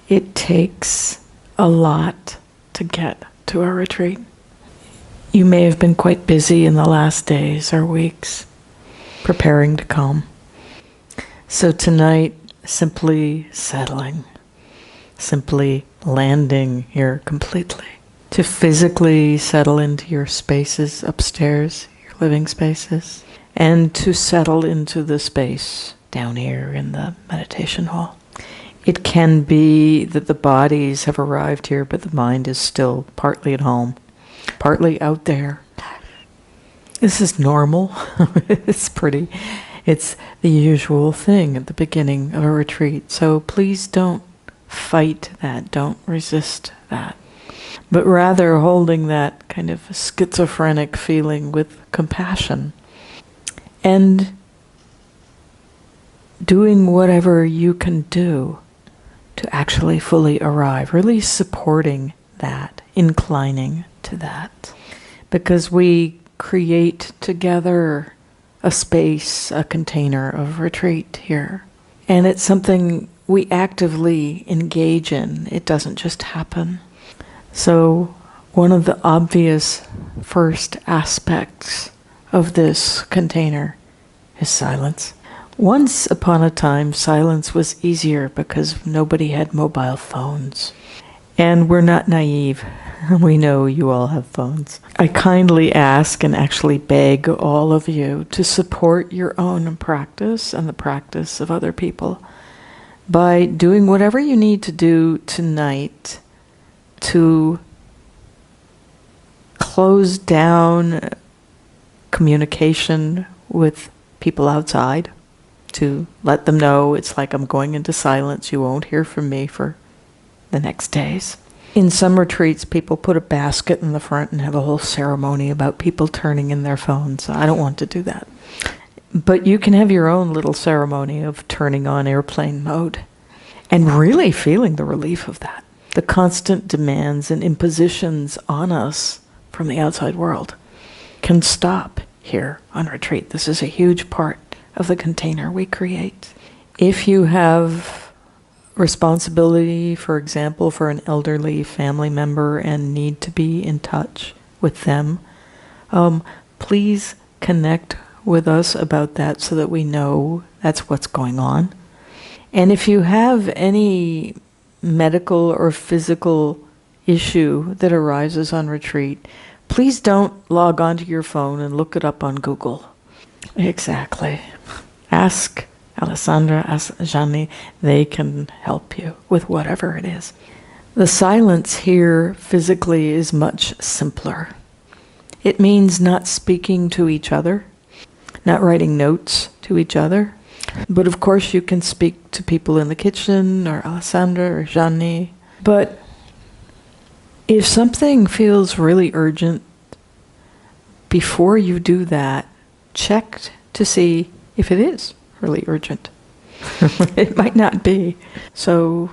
It takes a lot to get to a retreat. You may have been quite busy in the last days or weeks preparing to come. So tonight, simply settling, simply landing here completely, to physically settle into your spaces upstairs, your living spaces, and to settle into the space down here in the meditation hall. It can be that the bodies have arrived here, but the mind is still partly at home, partly out there. This is normal. It's the usual thing at the beginning of a retreat. So please don't fight that, don't resist that. But rather holding that kind of schizophrenic feeling with compassion. And doing whatever you can do to actually fully arrive, really supporting that, inclining to that. Because we create together a space, a container of retreat here. And it's something we actively engage in. It doesn't just happen. So one of the obvious first aspects of this container is silence. Once upon a time, silence was easier because nobody had mobile phones. And we're not naive. We know you all have phones. I kindly ask and actually beg all of you to support your own practice and the practice of other people by doing whatever you need to do tonight to close down communication with people outside, to let them know it's like I'm going into silence. You won't hear from me for the next days. In some retreats, people put a basket in the front and have a whole ceremony about people turning in their phones. I don't want to do that. But you can have your own little ceremony of turning on airplane mode and really feeling the relief of that. The constant demands and impositions on us from the outside world can stop here on retreat. This is a huge part of the container we create. If you have responsibility, for example, for an elderly family member and need to be in touch with them, please connect with us about that so that we know that's what's going on. And if you have any medical or physical issue that arises on retreat, please don't log onto your phone and look it up on Google. Exactly. Ask Alessandra, ask Jani. They can help you with whatever it is. The silence here physically is much simpler. It means not speaking to each other, not writing notes to each other. But of course you can speak to people in the kitchen or Alessandra or Jani. But if something feels really urgent, before you do that, check to see if it is really urgent. It might not be. So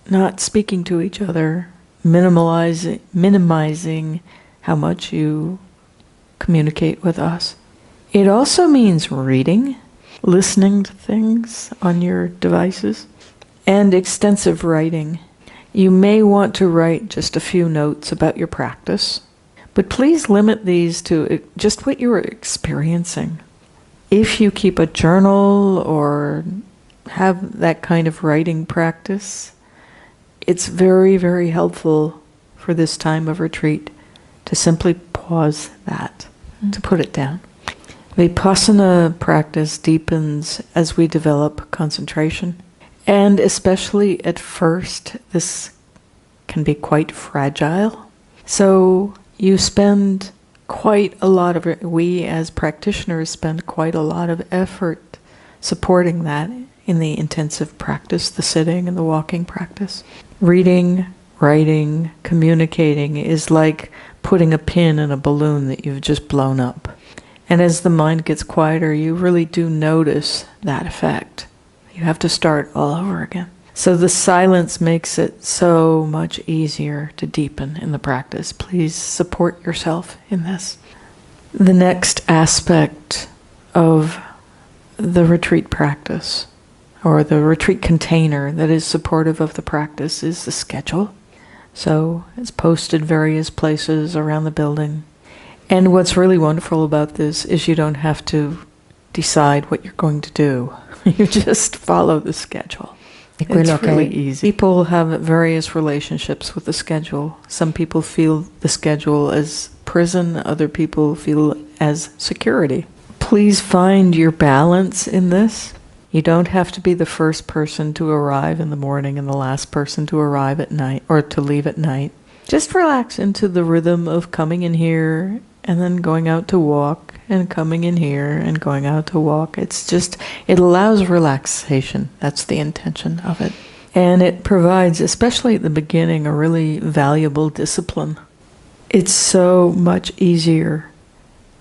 not speaking to each other, minimizing how much you communicate with us. It also means reading, listening to things on your devices, and extensive writing. You may want to write just a few notes about your practice, but please limit these to just what you are experiencing. If you keep a journal or have that kind of writing practice, it's very, very helpful for this time of retreat to simply pause that, to put it down. Vipassana practice deepens as we develop concentration, and especially at first, this can be quite fragile. So you spend quite a lot of, we as practitioners spend quite a lot of effort supporting that in the intensive practice, the sitting and the walking practice. Reading, writing, communicating is like putting a pin in a balloon that you've just blown up. And as the mind gets quieter, you really do notice that effect. You have to start all over again. So the silence makes it so much easier to deepen in the practice. Please support yourself in this. The next aspect of the retreat practice, or the retreat container that is supportive of the practice is the schedule. So it's posted various places around the building. And what's really wonderful about this is you don't have to decide what you're going to do. You just follow the schedule. It's really easy. People have various relationships with the schedule. Some people feel the schedule as prison, other people feel as security. Please find your balance in this. You don't have to be the first person to arrive in the morning and the last person to arrive at night or to leave at night. Just relax into the rhythm of coming in here and then going out to walk and coming in here and going out to walk. It allows relaxation. That's the intention of it. And it provides, especially at the beginning, a really valuable discipline. It's so much easier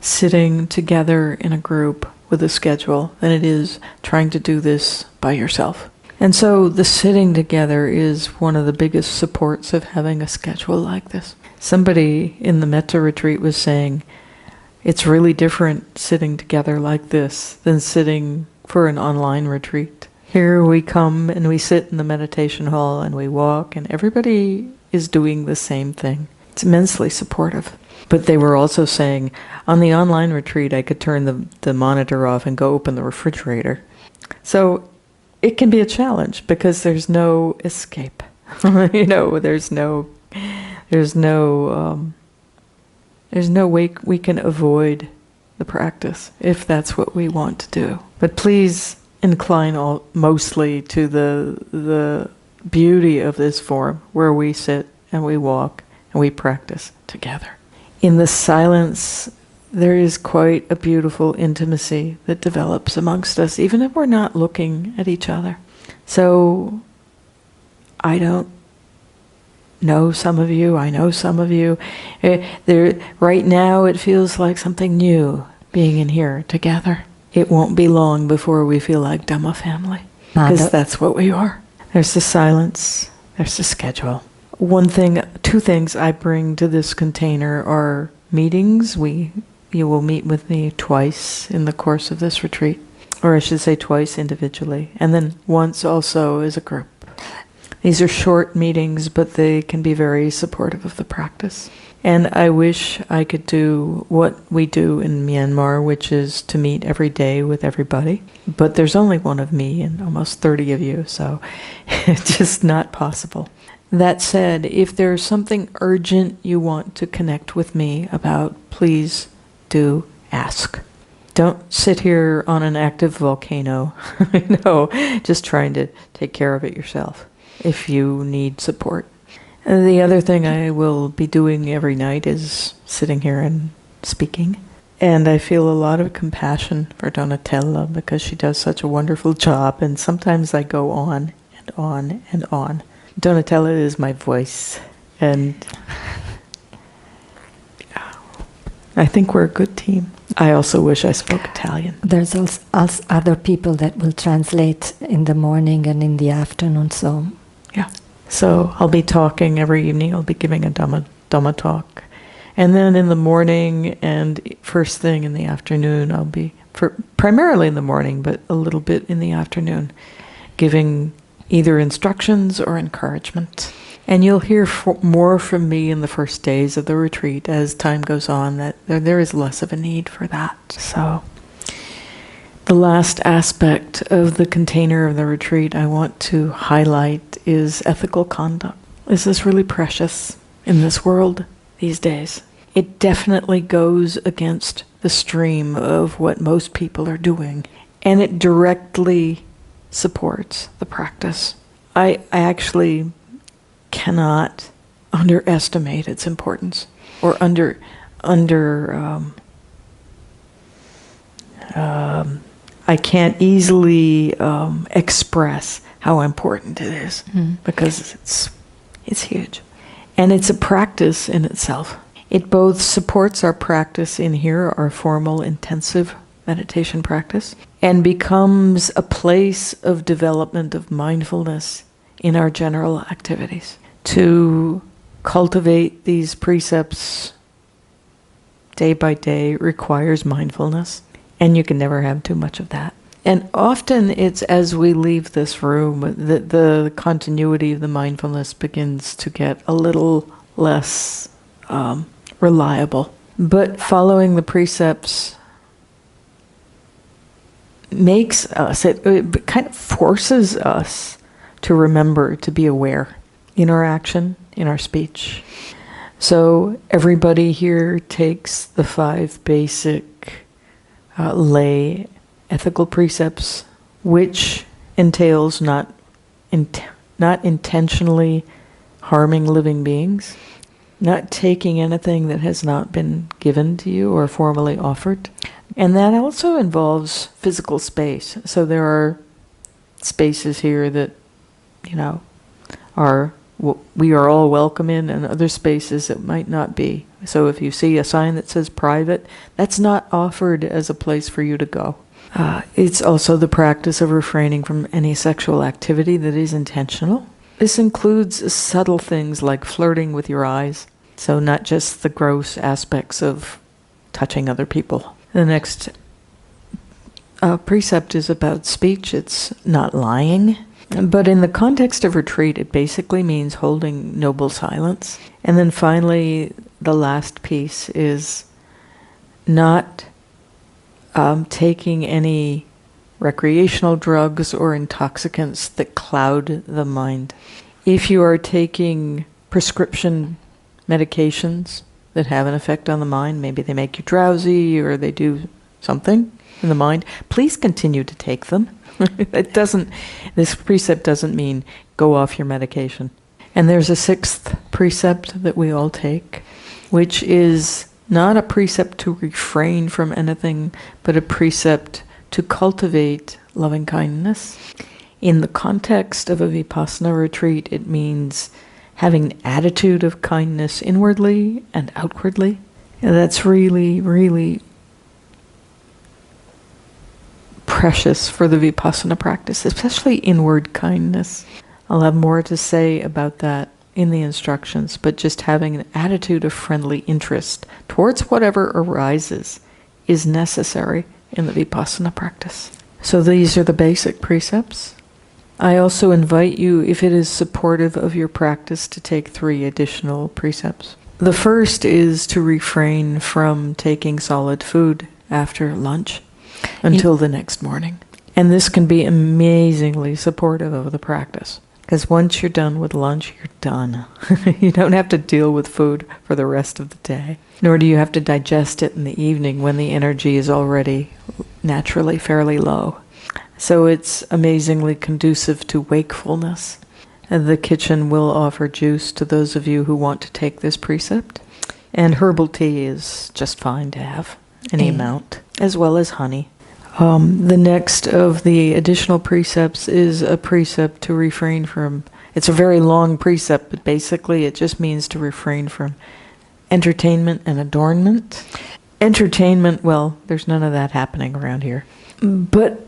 sitting together in a group with a schedule than it is trying to do this by yourself. And so the sitting together is one of the biggest supports of having a schedule like this. Somebody in the Metta retreat was saying, it's really different sitting together like this than sitting for an online retreat. Here we come and we sit in the meditation hall and we walk and everybody is doing the same thing. It's immensely supportive. But they were also saying, on the online retreat I could turn the monitor off and go open the refrigerator. So it can be a challenge because there's no escape. There's no way we can avoid the practice if that's what we want to do. But please incline mostly to the beauty of this form where we sit and we walk and we practice together. In the silence, there is quite a beautiful intimacy that develops amongst us, even if we're not looking at each other. So I don't know some of you, I know some of you. Right now it feels like something new being in here together. It won't be long before we feel like Dhamma family, because that's what we are. There's the silence, there's the schedule. Two things I bring to this container are meetings. You will meet with me twice in the course of this retreat, or I should say twice individually, and then once also as a group. These are short meetings, but they can be very supportive of the practice. And I wish I could do what we do in Myanmar, which is to meet every day with everybody. But there's only one of me and almost 30 of you, so it's just not possible. That said, if there's something urgent you want to connect with me about, please do ask. Don't sit here on an active volcano, just trying to take care of it yourself if you need support. And the other thing I will be doing every night is sitting here and speaking. And I feel a lot of compassion for Donatella because she does such a wonderful job, and sometimes I go on and on and on. Donatella is my voice, and I think we're a good team. I also wish I spoke Italian. There's also other people that will translate in the morning and in the afternoon, so... Yeah. So I'll be talking every evening. I'll be giving a Dhamma talk. And then in the morning and first thing in the afternoon, I'll be, primarily in the morning, but a little bit in the afternoon, giving either instructions or encouragement. And you'll hear more from me in the first days of the retreat as time goes on, that there is less of a need for that. So the last aspect of the container of the retreat I want to highlight is ethical conduct. This is really precious in this world these days. It definitely goes against the stream of what most people are doing, and it directly supports the practice. I actually cannot underestimate its importance, or I can't easily express how important it is, because it's huge. And it's a practice in itself. It both supports our practice in here, our formal intensive meditation practice, and becomes a place of development of mindfulness in our general activities. To cultivate these precepts day by day requires mindfulness, and you can never have too much of that. And often it's as we leave this room that the continuity of the mindfulness begins to get a little less reliable. But following the precepts makes us, it kind of forces us to remember to be aware in our action, in our speech. So everybody here takes the 5 basic lay ethical precepts, which entails not intentionally harming living beings, not taking anything that has not been given to you or formally offered. And that also involves physical space. So there are spaces here that, we are all welcome in, and other spaces that might not be. So if you see a sign that says private, that's not offered as a place for you to go. It's also the practice of refraining from any sexual activity that is intentional. This includes subtle things like flirting with your eyes, so not just the gross aspects of touching other people. The next precept is about speech. It's not lying. But in the context of retreat, it basically means holding noble silence. And then finally, the last piece is not taking any recreational drugs or intoxicants that cloud the mind. If you are taking prescription medications that have an effect on the mind, maybe they make you drowsy or they do something in the mind, please continue to take them. This precept doesn't mean go off your medication. And there's a 6th precept that we all take, which is not a precept to refrain from anything, but a precept to cultivate loving kindness. In the context of a Vipassana retreat, it means having an attitude of kindness inwardly and outwardly. And that's really, really precious for the Vipassana practice, especially inward kindness. I'll have more to say about that in the instructions, but just having an attitude of friendly interest towards whatever arises is necessary in the Vipassana practice. So these are the basic precepts. I also invite you, if it is supportive of your practice, to take 3 additional precepts. The first is to refrain from taking solid food after lunch until the next morning. And this can be amazingly supportive of the practice. Because once you're done with lunch, you're done. You don't have to deal with food for the rest of the day. Nor do you have to digest it in the evening when the energy is already naturally fairly low. So it's amazingly conducive to wakefulness. And the kitchen will offer juice to those of you who want to take this precept. And herbal tea is just fine to have, any amount, as well as honey. The next of the additional precepts is a precept to refrain from, it's a very long precept, but basically it just means to refrain from entertainment and adornment. Entertainment, well, there's none of that happening around here. But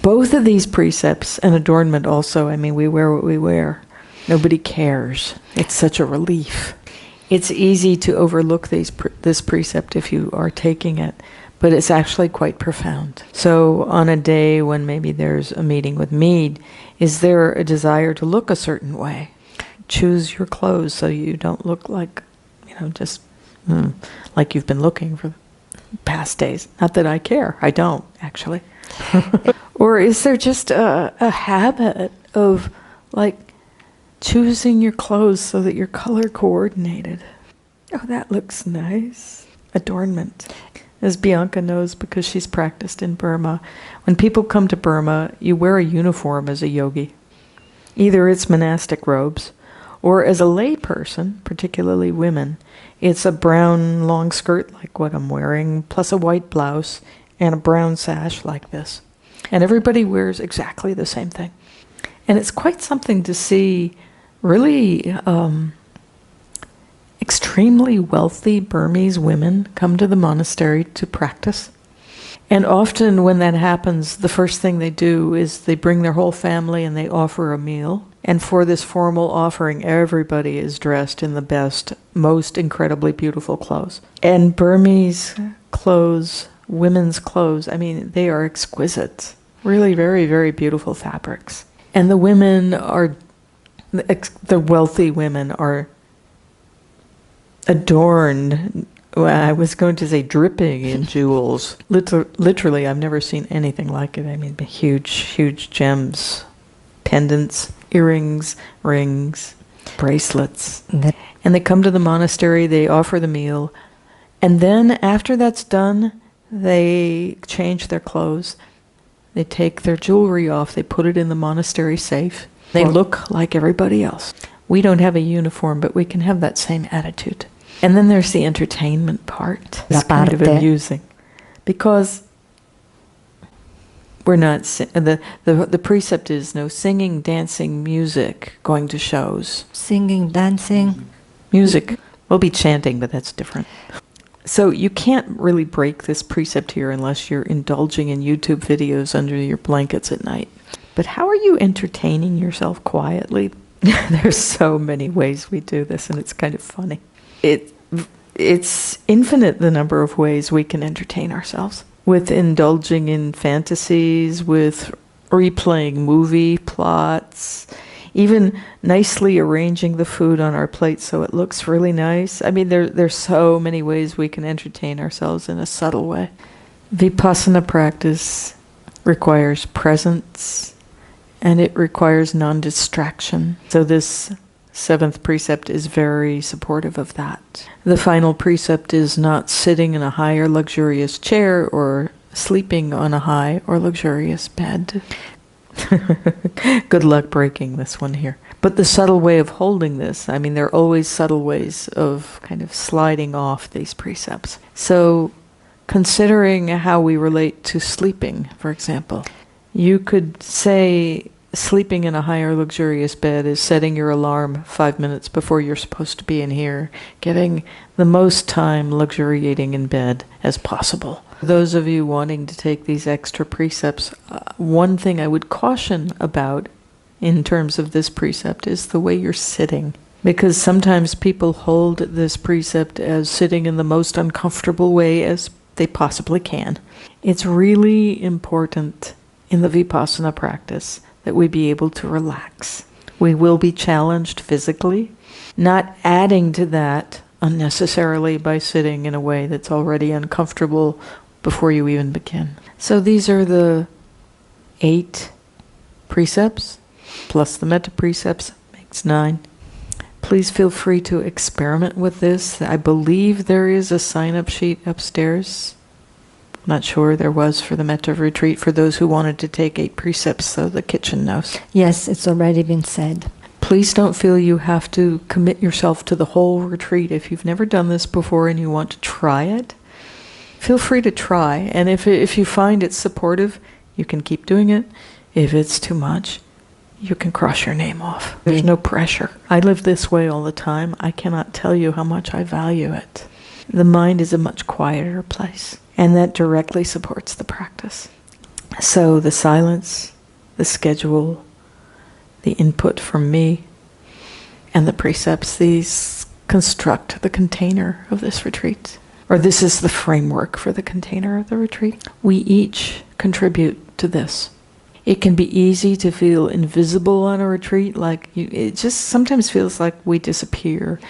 both of these precepts, and adornment also, I mean, we wear what we wear. Nobody cares. It's such a relief. It's easy to overlook this precept if you are taking it, but it's actually quite profound. So on a day when maybe there's a meeting with me, is there a desire to look a certain way? Choose your clothes so you don't look like, just like you've been looking for the past days. Not that I care. I don't, actually. Or is there just a habit of choosing your clothes so that you're color coordinated? Oh, that looks nice. Adornment. As Bianca knows, because she's practiced in Burma, when people come to Burma, you wear a uniform as a yogi. Either it's monastic robes, or as a lay person, particularly women, it's a brown long skirt like what I'm wearing, plus a white blouse and a brown sash like this. And everybody wears exactly the same thing. And it's quite something to see really extremely wealthy Burmese women come to the monastery to practice. And often when that happens, the first thing they do is they bring their whole family and they offer a meal. And for this formal offering, everybody is dressed in the best, most incredibly beautiful clothes. And Burmese clothes women's clothes. I mean, they are exquisite. Really very, very beautiful fabrics. And the women are, the wealthy women are adorned, well, I was going to say dripping in jewels. Literally, I've never seen anything like it. I mean, huge, huge gems, pendants, earrings, rings, bracelets. And they come to the monastery, they offer the meal, and then after that's done, they change their clothes. They take their jewelry off, they put it in the monastery safe. They look like everybody else. We don't have a uniform, but we can have that same attitude. And then there's the entertainment part. It's kind of amusing. Because we're not, the precept is no singing, dancing, music, going to shows. Singing, dancing. Music. We'll be chanting, but that's different. So you can't really break this precept here unless you're indulging in YouTube videos under your blankets at night. But how are you entertaining yourself quietly? There's so many ways we do this, and it's kind of funny. It's infinite the number of ways we can entertain ourselves. With indulging in fantasies, with replaying movie plots, even nicely arranging the food on our plate so it looks really nice. I mean, there's so many ways we can entertain ourselves in a subtle way. Vipassana practice requires presence, and it requires non-distraction. So this 7th precept is very supportive of that. The final precept is not sitting in a high or luxurious chair or sleeping on a high or luxurious bed. Good luck breaking this one here. But the subtle way of holding this, I mean, there are always subtle ways of kind of sliding off these precepts. So considering how we relate to sleeping, for example, you could say sleeping in a higher luxurious bed is setting your alarm 5 minutes before you're supposed to be in here, getting the most time luxuriating in bed as possible. Those of you wanting to take these extra precepts, one thing I would caution about in terms of this precept is the way you're sitting. Because sometimes people hold this precept as sitting in the most uncomfortable way as they possibly can. It's really important in the Vipassana practice that we be able to relax. We will be challenged physically, not adding to that unnecessarily by sitting in a way that's already uncomfortable before you even begin. So these are the 8 precepts, plus the metta precepts, makes 9. Please feel free to experiment with this. I believe there is a sign-up sheet upstairs. Not sure there was for the metta retreat for those who wanted to take 8 precepts, so the kitchen knows. Yes, it's already been said. Please don't feel you have to commit yourself to the whole retreat. If you've never done this before and you want to try it, feel free to try. And if you find it's supportive, you can keep doing it. If it's too much, you can cross your name off. There's no pressure. I live this way all the time. I cannot tell you how much I value it. The mind is a much quieter place, and that directly supports the practice. So the silence, the schedule, the input from me, and the precepts, these construct the container of this retreat. Or this is the framework for the container of the retreat. We each contribute to this. It can be easy to feel invisible on a retreat, it just sometimes feels like we disappear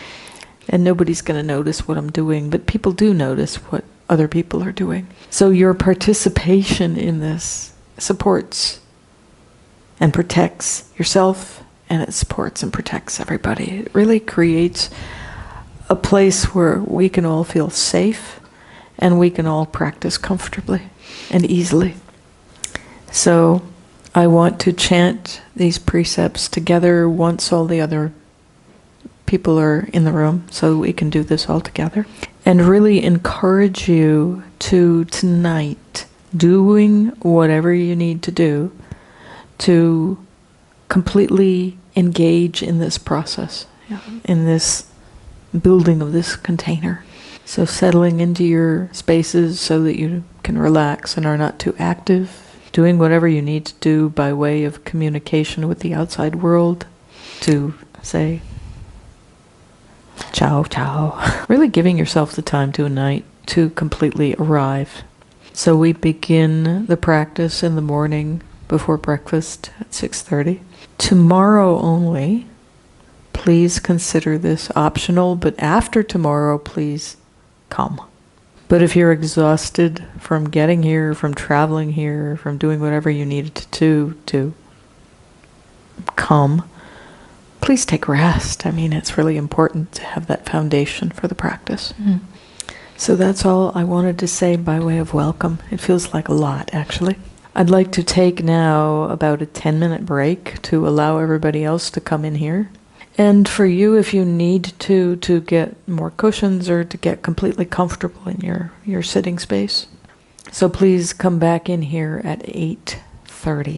and nobody's going to notice what I'm doing, but people do notice what other people are doing. So your participation in this supports and protects yourself, and it supports and protects everybody. It really creates a place where we can all feel safe and we can all practice comfortably and easily. So I want to chant these precepts together once all the other people are in the room, so we can do this all together. And really encourage you to, tonight, doing whatever you need to do to completely engage in this process, in this building of this container. So settling into your spaces so that you can relax and are not too active. Doing whatever you need to do by way of communication with the outside world to say, ciao, ciao. Really giving yourself the time tonight to completely arrive. So we begin the practice in the morning before breakfast at 6:30. Tomorrow only, please consider this optional, but after tomorrow, please come. But if you're exhausted from getting here, from traveling here, from doing whatever you needed to come, please take rest. I mean, it's really important to have that foundation for the practice. So that's all I wanted to say by way of welcome. It feels like a lot, actually. I'd like to take now about a 10-minute break to allow everybody else to come in here. And for you, if you need to get more cushions or to get completely comfortable in your sitting space. So please come back in here at 8:30.